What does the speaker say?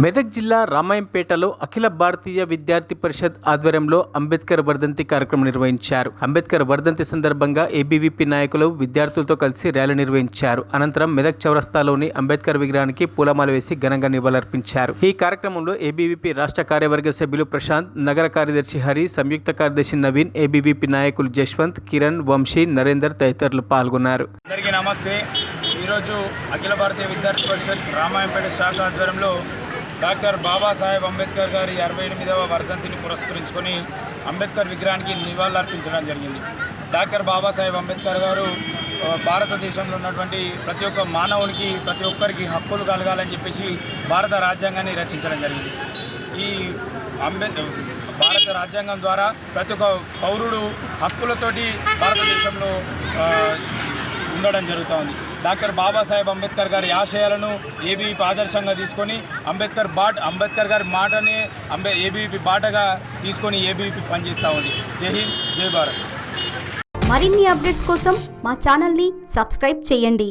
మెదక్ జిల్లా రామాయంపేటలో అఖిల భారతీయ విద్యార్థి పరిషత్ ఆధ్వర్యంలో అంబేద్కర్ వర్ధంతి కార్యక్రమం నిర్వహించారు. అంబేద్కర్ వర్ధంతి సందర్భంగా ఏబీవీపీ నాయకులు విద్యార్థులతో కలిసి ర్యాలీ నిర్వహించారు. అనంతరం మెదక్ చౌరస్తాలోని అంబేద్కర్ విగ్రహానికి పూలమాల వేసి ఘనంగా నివాళులర్పించారు. ఈ కార్యక్రమంలో ఏబీవీపీ రాష్ట్ర కార్యవర్గ సభ్యులు ప్రశాంత్, నగర కార్యదర్శి హరి, సంయుక్త కార్యదర్శి నవీన్, ఏబీవీపీ నాయకులు జశ్వంత్, కిరణ్, వంశీ, నరేందర్ తదితరులు పాల్గొన్నారు. అందరికీ నమస్తే. ఈరోజు అఖిల భారతీయ విద్యార్థి పరిషత్ రామాయంపేట శాఖ ఆధ్వర్యంలో డాక్టర్ బాబాసాహెబ్ అంబేద్కర్ గారి 68వ వర్ధంతిని పురస్కరించుకొని అంబేద్కర్ విగ్రహానికి నివాళులర్పించడం జరిగింది. డాక్టర్ బాబాసాహెబ్ అంబేద్కర్ గారు భారతదేశంలో ఉన్నటువంటి ప్రతి ఒక్క మానవునికి, ప్రతి ఒక్కరికి హక్కులు కలగాలని చెప్పేసి భారత రాజ్యాంగాన్ని రచించడం జరిగింది. ఈ భారత రాజ్యాంగం ద్వారా ప్రతి ఒక్క పౌరుడు హక్కులతోటి భారతదేశంలో ఉండడం జరుగుతూ ఉంది. డాక్టర్ బాబాసాహెబ్ అంబేద్కర్ గారి ఆశయాలను ఏబీవీపీ ఆదర్శంగా తీసుకొని అంబేద్కర్ గారి మాటని ఏబీవీపీ బాటగా తీసుకొని ఏబీవీపీ పనిచేస్తూ ఉంది. జై హింద్, జై భారత్. మరిన్ని అప్డేట్స్ కోసం మా ఛానల్ని సబ్స్క్రైబ్ చేయండి.